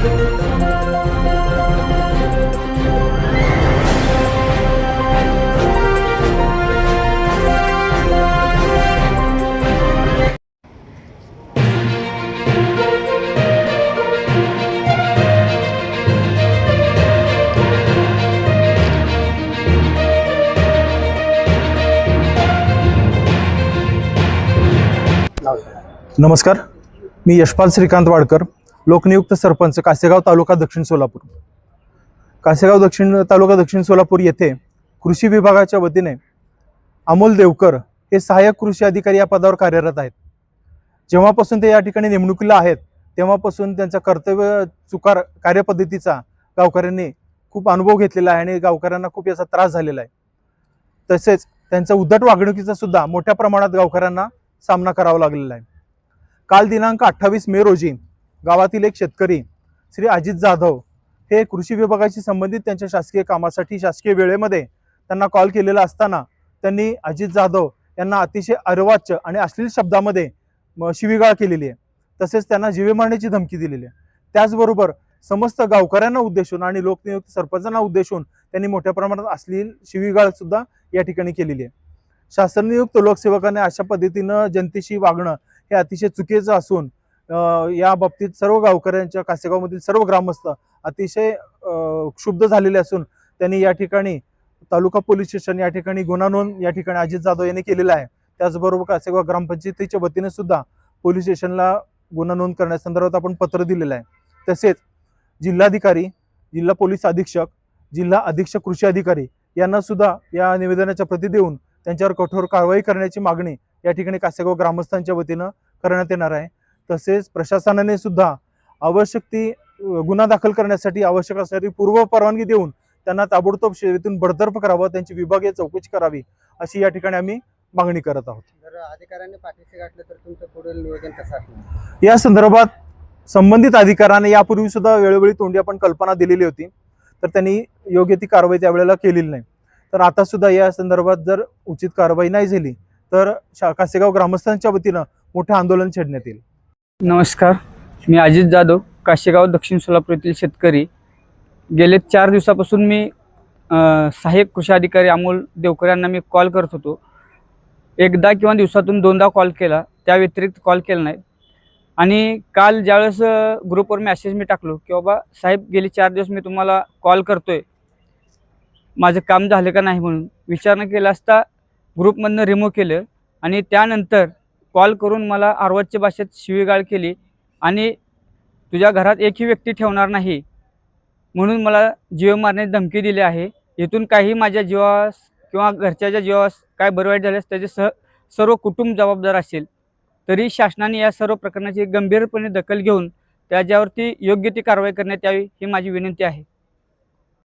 नमस्कार, मी यशपाल श्रीकांत वाडकर, लोकनियुक्त सरपंच कासेगाव तालुका दक्षिण सोलापूर। कासेगाव तालुका दक्षिण सोलापूर येथे कृषी विभागाच्या वतीने अमोल देवकर हे सहाय्यक कृषी अधिकारी या पदावर कार्यरत आहेत। जेव्हापासून ते या ठिकाणी नेमणुकीला आहेत तेव्हापासून त्यांचा कर्तव्य चुकार कार्यपद्धतीचा गावकऱ्यांनी खूप अनुभव घेतलेला आहे आणि गावकऱ्यांना खूप याचा त्रास झालेला आहे। तसेच त्यांचा उद्धट वागणुकीचा सुद्धा मोठ्या प्रमाणात गावकऱ्यांना सामना करावा लागलेला आहे। काल दिनांक 28 मे रोजी गावातील एक शेतकरी श्री अजित जाधव हे कृषी विभागाशी संबंधित त्यांच्या शासकीय कामासाठी शासकीय वेळेमध्ये त्यांना कॉल केलेला असताना त्यांनी अजित जाधव यांना अतिशय अर्वाच्य आणि अश्लील शब्दामध्ये शिवीगाळ केलेली आहे। तसेच त्यांना जीवे मारण्याची धमकी दिलेली आहे। त्याचबरोबर समस्त गावकऱ्यांना उद्देशून आणि लोकनियुक्त सरपंचांना उद्देशून त्यांनी मोठ्या प्रमाणात अश्लील शिवीगाळ सुद्धा या ठिकाणी केलेली आहे। शासन नियुक्त लोकसेवकाने अशा पद्धतीनं जनतेशी वागणं हे अतिशय चुकीचं असून या बाबतीत सर्व गावकऱ्यांच्या कासेगावमधील सर्व ग्रामस्थ अतिशय क्षुब्ध झालेले असून त्यांनी या ठिकाणी तालुका पोलीस स्टेशन या ठिकाणी गुन्हा नोंद या ठिकाणी अजित जाधव यांनी केलेला आहे। त्याचबरोबर कासेगाव ग्रामपंचायतीच्या वतीने सुद्धा पोलीस स्टेशनला गुन्हा नोंद करण्यासंदर्भात आपण पत्र दिलेलं आहे। तसेच जिल्हाधिकारी, जिल्हा पोलीस अधीक्षक, जिल्हा अधीक्षक कृषी अधिकारी यांना सुद्धा या निवेदनाच्या प्रती देऊन त्यांच्यावर कठोर कारवाई करण्याची मागणी या ठिकाणी कासेगाव ग्रामस्थांच्या वतीनं करण्यात येणार आहे। तसेच प्रशासनाने सुद्धा आवश्यक ती गुन्हा दाखल करण्यासाठी आवश्यक असणारी पूर्व परवानगी देऊन त्यांना ताबडतोब सेवेतून बडतर्फ करावं, त्यांची विभागीय चौकशी करावी अशी या ठिकाणी आम्ही मागणी करत आहोत। जर अधिकाऱ्यांनी पाठीशी गाठलं तर तुमचं पुढील नियोजन कसं असणार? या संदर्भात संबंधित अधिकाऱ्याने यापूर्वी सुद्धा वेळोवेळी तोंडी आपण कल्पना दिलेली होती, तर त्यांनी योग्य ती कारवाई त्यावेळेला केलेली नाही। तर आता सुद्धा या संदर्भात जर उचित कारवाई नाही झाली तर कासेगाव ग्रामस्थांच्या वतीनं मोठे आंदोलन छेडण्यात येईल। नमस्कार, मी अजित जाधव, कासेगाव दक्षिण सोलापूर येथील शेतकरी। गेले 4 दिवसापासून मी सहाय्यक कृषी अधिकारी अमोल देवकर यांना मी कॉल करत होतो। एकदा किंवा दिवसातून 2दा कॉल केला, त्या व्यतिरिक्त कॉल केला नाही। आणि काल ज्यावेळेस ग्रुपवर मेसेज मी टाकलो की बाबा साहेब गेले 4 दिवस मी तुम्हाला कॉल करतोय, माझं काम झालं का नाही म्हणून विचारणा केला असता ग्रुपमधनं रिमूव्ह केलं आणि त्यानंतर कॉल करून मला अर्वाच्य भाषेत शिवीगाळ केली आणि तुझ्या घरात एकही व्यक्ती ठेवणार नाही म्हणून मला जीव मारण्याची धमकी दिली आहे। इथून काही माझ्या जीवास किंवा घरच्याच्या जीवास काय बरं वाईट झाल्यास त्याचे सर्व कुटुंब जबाबदार असेल। तरी शासनाने या सर्व प्रकरणाची गंभीरपणे दखल घेऊन त्याच्यावरती योग्य ती कारवाई करण्यात यावी ही माझी विनंती आहे।